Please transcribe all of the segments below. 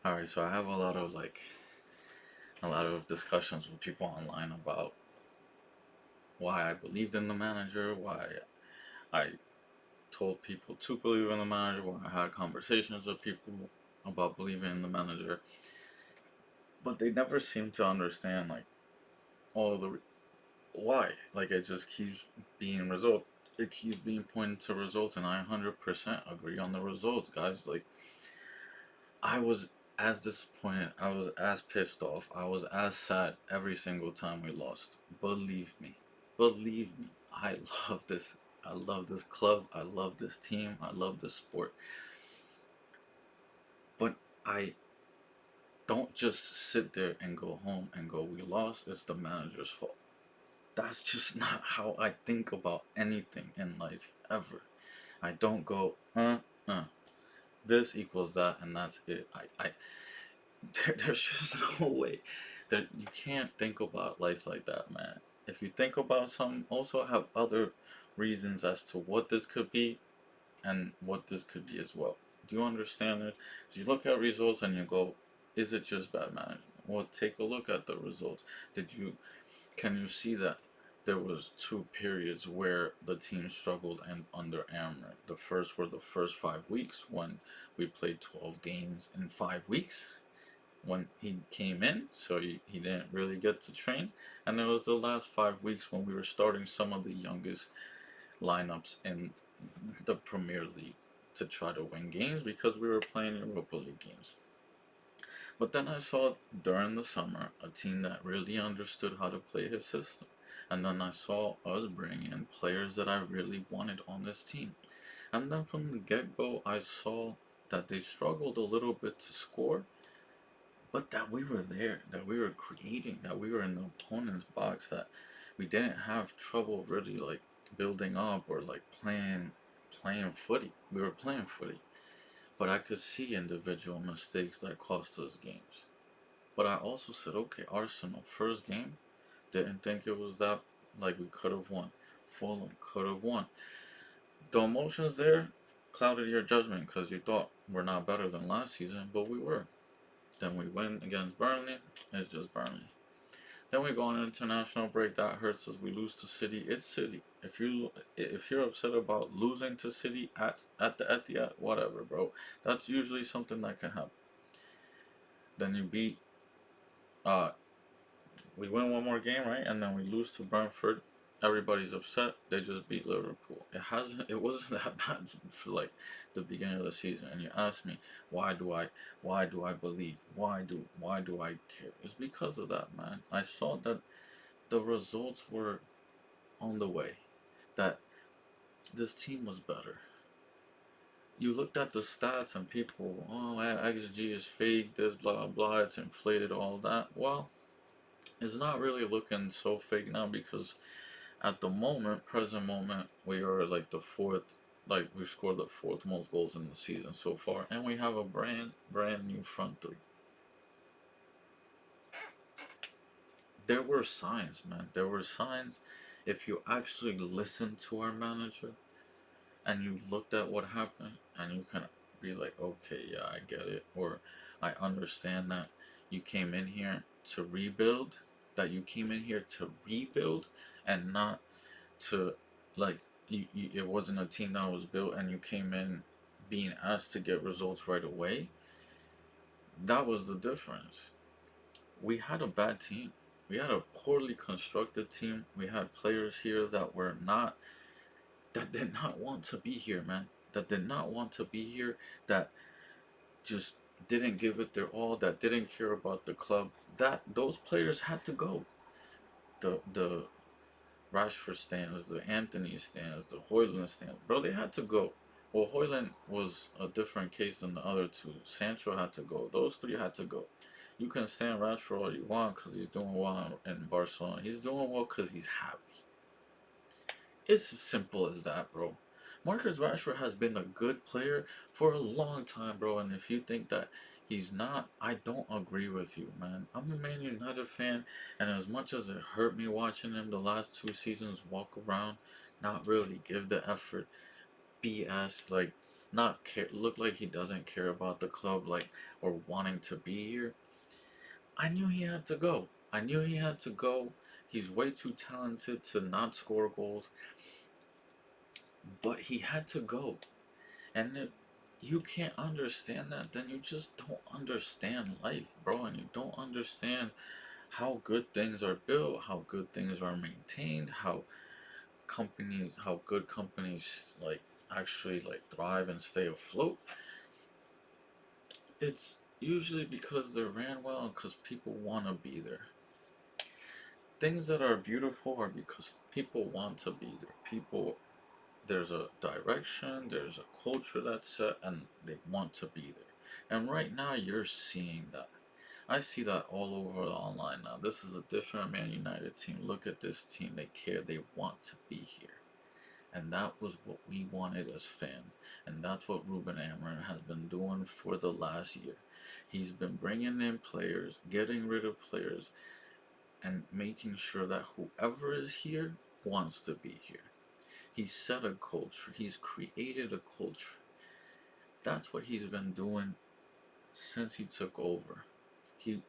All right, so I have a lot of discussions with people online about why I believed in the manager, why I told people to believe in the manager, why I had conversations with people about believing in the manager, but they never seem to understand like all the why. Like it just keeps being result. It keeps being pointed to results, and I 100% agree on the results, guys. Like I was as disappointed, I was as pissed off, I was as sad every single time we lost. Believe me, I love this. I love this club. I love this team. I love this sport. But I don't just sit there and go home and go, we lost. It's the manager's fault. That's just not how I think about anything in life ever. I don't go, this equals that, and that's it. There's just no way that you can't think about life like that, man. If you think about something, also have other reasons as to what this could be and what this could be as well. Do you understand it? So you look at results and you go, is it just bad management? Well, take a look at the results. Did you can you see that there was two periods where the team struggled and under Amorim? The first were the first 5 weeks when we played 12 games in 5 weeks when he came in, so he didn't really get to train. And it was the last 5 weeks when we were starting some of the youngest lineups in the Premier League to try to win games because we were playing Europa League games. But then I saw during the summer a team that really understood how to play his system. And then I saw us bring in players that I really wanted on this team. And then from the get go, I saw that they struggled a little bit to score, but that we were there, that we were creating, that we were in the opponent's box, that we didn't have trouble really like building up or like playing footy. We were playing footy, but I could see individual mistakes that cost us games. But I also said, okay, Arsenal first game, didn't think it was that like we could have won. Fulham could have won. The emotions there clouded your judgment because you thought we're not better than last season, but we were. Then we win against Burnley. It's just Burnley. Then we go on an international break. That hurts us. We lose to City. It's City. If you're upset about losing to City at the Etihad, whatever, bro. That's usually something that can happen. Then you beat. Uh, we win one more game, right? And then we lose to Brentford. Everybody's upset. They just beat Liverpool. It wasn't that bad for like the beginning of the season. And you ask me, why do I, why do I believe? Why do I care? It's because of that, man. I saw that the results were on the way. That this team was better. You looked at the stats and people, oh, XG is fake. This blah blah. It's inflated. All that. Well, it's not really looking so fake now because at the moment, present moment, we are like the fourth, like we scored the fourth most goals in the season so far, and we have a brand new front three. There were signs, man. There were signs. If you actually listened to our manager and you looked at what happened, and you can be like, okay, yeah, I get it, or I understand that you came in here to rebuild. That you came in here to rebuild and not to like it wasn't a team that was built and you came in being asked to get results right away. That was the difference. We had a bad team. We had a poorly constructed team. We had players here that were not that did not want to be here, man. That did not want to be here. That just didn't give it their all. That didn't care about the club. That those players had to go. The Rashford stands, the Anthony stands, the Hoyland stands. Bro, they had to go. Well, Hoyland was a different case than the other two. Sancho had to go. Those three had to go. You can stand Rashford all you want because he's doing well in Barcelona. He's doing well because he's happy. It's as simple as that, bro. Marcus Rashford has been a good player for a long time, bro. And if you think that he's not, I don't agree with you, man. I'm a Man United fan, and as much as it hurt me watching him the last 2 seasons walk around, not really give the effort, BS, like not care, look like he doesn't care about the club, like, or wanting to be here. I knew he had to go. I knew he had to go. He's way too talented to not score goals, but he had to go. And if you can't understand that, then you just don't understand life, bro. And you don't understand how good things are built, how good things are maintained, how good companies like actually like thrive and stay afloat. It's usually because they're ran well and because people want to be there. Things that are beautiful are because people want to be there. People, there's a direction, there's a culture that's set, and they want to be there. And right now, you're seeing that. I see that all over online now. This is a different Man United team. Look at this team. They care. They want to be here. And that was what we wanted as fans. And that's what Ruben Amorim has been doing for the last year. He's been bringing in players, getting rid of players, and making sure that whoever is here wants to be here. He's set a culture. He's created a culture. That's what he's been doing since he took over. He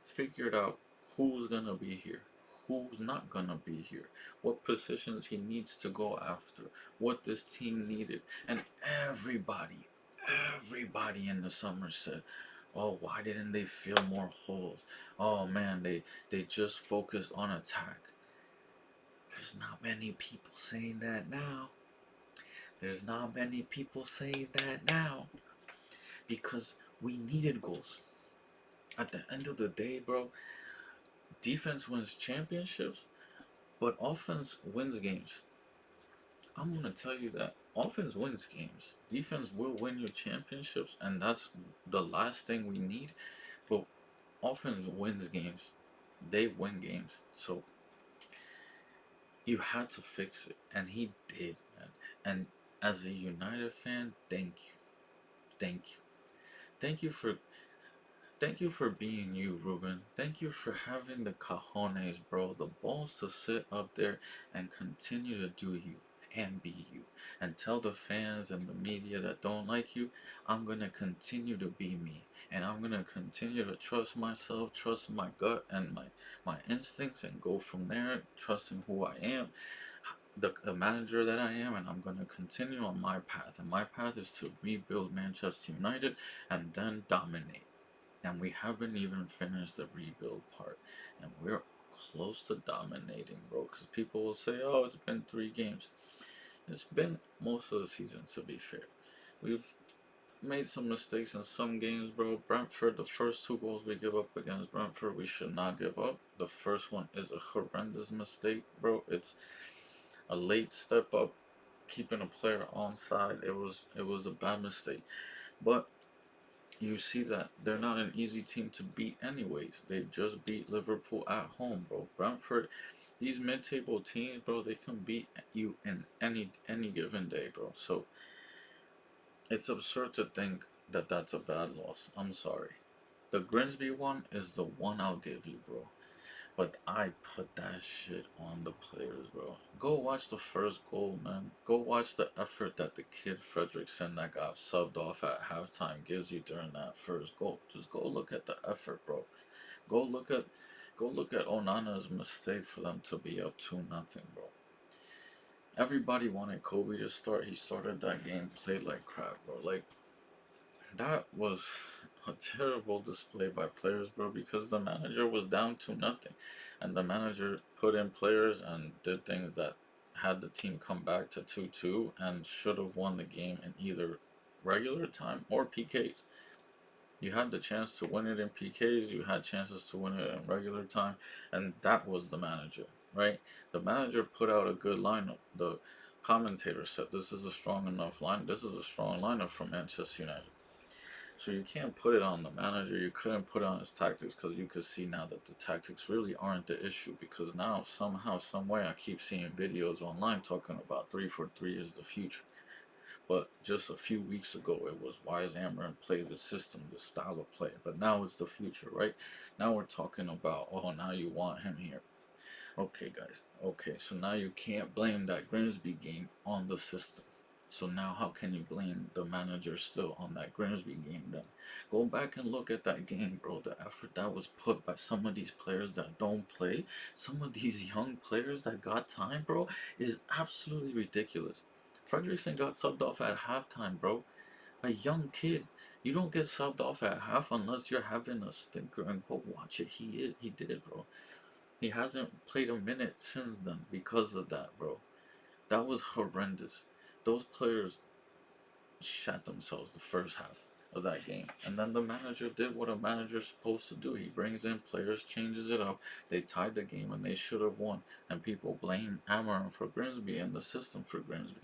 figured out who's gonna be here, who's not gonna be here, what positions he needs to go after, what this team needed, and everybody in the summer said, "Oh, why didn't they fill more holes? Oh man, they just focused on attack." There's not many people saying that now. There's not many people saying that now because we needed goals. At the end of the day, bro, defense wins championships, but offense wins games. I'm gonna tell you that offense wins games. Defense will win your championships, and that's the last thing we need. But offense wins games. They win games. So you had to fix it, and he did, man. And as a United fan, thank you, thank you, thank you for thank you for being you, Ruben. Thank you for having the cojones, bro, the balls to sit up there and continue to do you and be you. And tell the fans and the media that don't like you, I'm gonna continue to be me. And I'm gonna continue to trust myself, trust my gut and my instincts, and go from there, trusting who I am, the manager that I am, and I'm gonna continue on my path. And my path is to rebuild Manchester United and then dominate. And we haven't even finished the rebuild part. And we're close to dominating, bro. Because people will say, oh, it's been 3 games. It's been most of the season, to be fair. We've made some mistakes in some games, bro. Brentford, the first 2 goals we give up against Brentford, we should not give up. The first one is a horrendous mistake, bro. It's a late step up, keeping a player onside. It was a bad mistake. But you see that they're not an easy team to beat anyways. They just beat Liverpool at home, bro. Brentford, these mid-table teams, bro, they can beat you in any given day, bro. So it's absurd to think that that's a bad loss. I'm sorry. The Grimsby one is the one I'll give you, bro. But I put that shit on the players, bro. Go watch the first goal, man. Go watch the effort that the kid Fredrickson that got subbed off at halftime gives you during that first goal. Just go look at the effort, bro. Go look at go look at Onana's mistake for them to be up 2-0, bro. Everybody wanted Kobe to start. He started that game, played like crap, bro. Like that was a terrible display by players, bro, because the manager was down to nothing. And the manager put in players and did things that had the team come back to 2-2 and should have won the game in either regular time or PKs. You had the chance to win it in PKs, you had chances to win it in regular time, and that was the manager, right? The manager put out a good lineup. The commentator said this is a strong enough line. This is a strong lineup for Manchester United. So you can't put it on the manager. You couldn't put it on his tactics because you could see now that the tactics really aren't the issue. Because now somehow, some way, I keep seeing videos online talking about 3-4-3 is the future. But just a few weeks ago, it was why is Amarin play the system, the style of play. But now it's the future, right? Now we're talking about now you want him here. Okay, guys. Okay, so now you can't blame that Grimsby game on the system. So now, how can you blame the manager still on that Grimsby game? Then go back and look at that game, bro. The effort that was put by some of these players that don't play, some of these young players that got time, bro, is absolutely ridiculous. Fredrickson got subbed off at halftime, bro. A young kid. You don't get subbed off at half unless you're having a stinker and go watch it. He did, bro. He hasn't played a minute since then because of that, bro. That was horrendous. Those players shat themselves the first half of that game. And then the manager did what a manager's supposed to do. He brings in players, changes it up. They tied the game and they should have won. And people blame Amorim for Grimsby and the system for Grimsby.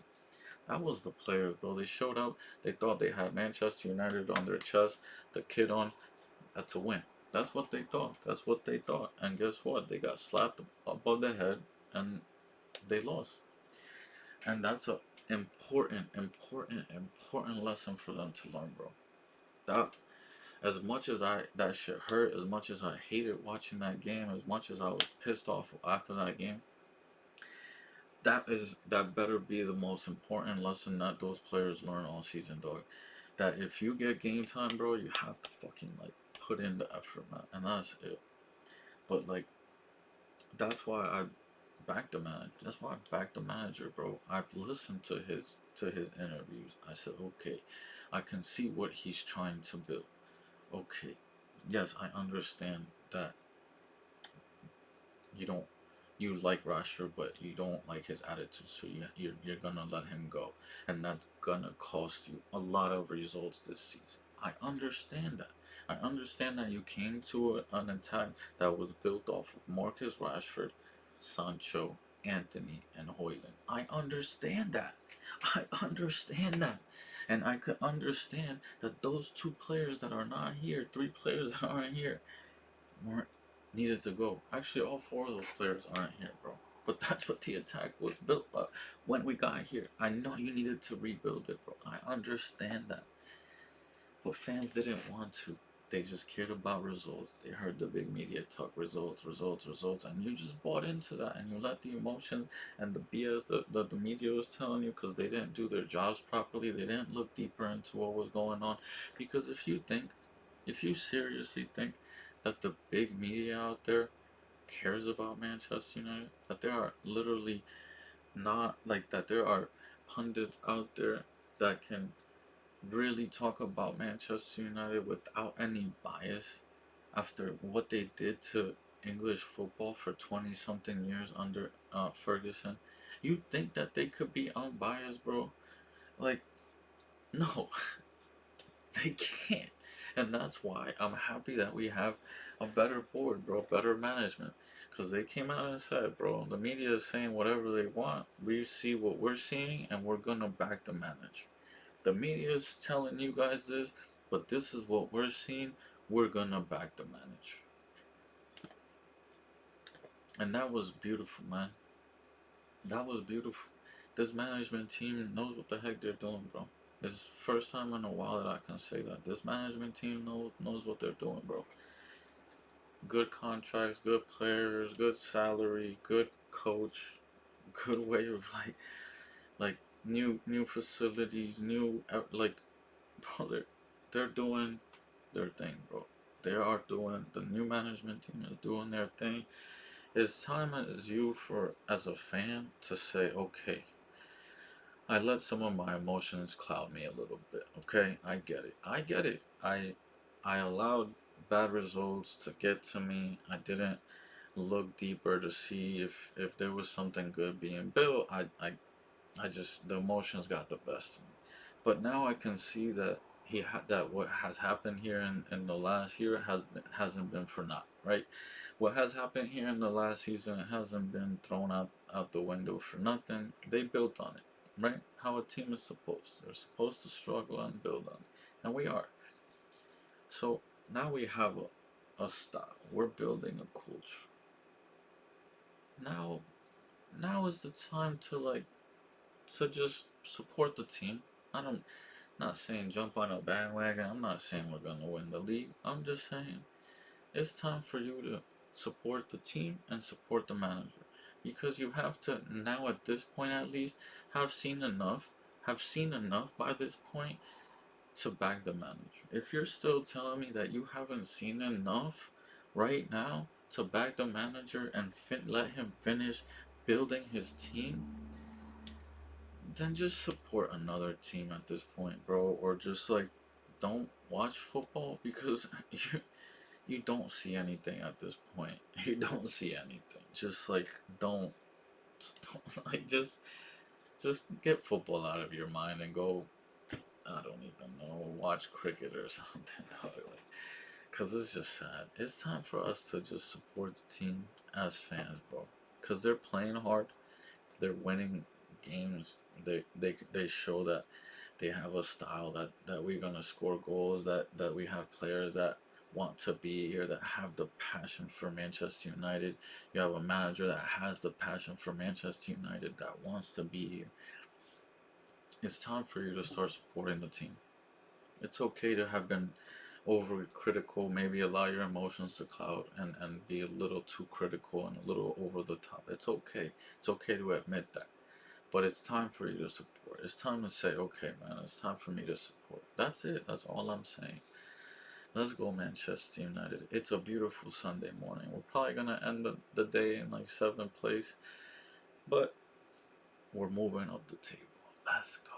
That was the players, bro. They showed up. They thought they had Manchester United on their chest, the kid on. That's a win. That's what they thought. That's what they thought. And guess what? They got slapped above the head and they lost. And that's a important lesson for them to learn, bro. That as much as that shit hurt, as much as I hated watching that game, as much as I was pissed off after that game, that better be the most important lesson that those players learn all season, dog. That if you get game time, bro, you have to fucking like put in the effort, man, and that's it. But like that's why I backed the manager. That's why I backed the manager, bro. I've listened to his interviews. I said, okay, I can see what he's trying to build. Okay, yes, I understand that you don't you like Rashford, but you don't like his attitude, so you're gonna let him go, and that's gonna cost you a lot of results this season. I understand that. I understand that you came to an attack that was built off of Marcus Rashford, Sancho, Anthony, and Hoyland. I understand that. I understand that. And I could understand that those two players that are not here, three players that aren't here, weren't needed to go. Actually, all four of those players aren't here, bro. But that's what the attack was built by when we got here. I know you needed to rebuild it, bro. I understand that. But fans didn't want to. They just cared about results. They heard the big media talk results, results, results, and you just bought into that and you let the emotion and the BS that the media was telling you because they didn't do their jobs properly. They didn't look deeper into what was going on. Because if you seriously think that the big media out there cares about Manchester United, that there are literally not like that there are pundits out there that can really talk about Manchester United without any bias after what they did to English football for 20 something years under Ferguson. You think that they could be unbiased, bro? Like, no, they can't. And that's why I'm happy that we have a better board, bro, better management. Because they came out and said, bro, the media is saying whatever they want. We see what we're seeing and we're going to back the manager. The media is telling you guys this, but this is what we're seeing. We're going to back the manager. And that was beautiful, man. That was beautiful. This management team knows what the heck they're doing, bro. It's the first time in a while that I can say that. This management team knows what they're doing, bro. Good contracts, good players, good salary, good coach, good way of like new facilities, new like bro, they're doing their thing, bro. They are doing the new management team is doing their thing. It's time as you for as a fan to say, okay, I let some of my emotions cloud me a little bit. Okay, I get it. I get it. I allowed bad results to get to me. I didn't look deeper to see if there was something good being built. I just the emotions got the best of me. But now I can see that that what has happened here in the last year hasn't been for naught, right? What has happened here in the last season hasn't been thrown out the window for nothing. They built on it, right? How a team is supposed to. They're supposed to struggle and build on it. And we are. So now we have a style. We're building a culture. Now now is the time to to just support the team. I don't not saying jump on a bandwagon. I'm not saying we're gonna win the league. I'm just saying it's time for you to support the team and support the manager. Because you have to now at this point at least have seen enough, have seen enough by this point to back the manager. If you're still telling me that you haven't seen enough right now to back the manager and let him finish building his team, then just support another team at this point, bro. Or just like don't watch football because you don't see anything at this point. You don't see anything. Just like don't, don't like just get football out of your mind and go. I don't even know. Watch cricket or something. Like, cause it's just sad. It's time for us to just support the team as fans, bro. Cause they're playing hard. They're winning games. They show that they have a style that we're gonna score goals. That we have players that want to be here, that have the passion for Manchester United. You have a manager that has the passion for Manchester United, that wants to be here. It's time for you to start supporting the team. It's okay to have been over critical, maybe allow your emotions to cloud and be a little too critical and a little over the top. It's okay. It's okay to admit that. But it's time for you to support. It's time to say, okay, man, it's time for me to support. That's it. That's all I'm saying. Let's go, Manchester United. It's a beautiful Sunday morning. We're probably going to end the day in like seventh place, but we're moving up the table. Let's go.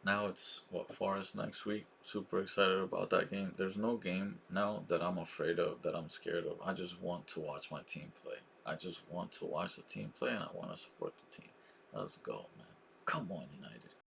Now it's what, Forest next week. Super excited about that game. There's no game now that I'm afraid of, that I'm scared of. I just want to watch my team play. I just want to watch the team play, and I want to support the team. Let's go, man. Come on, United.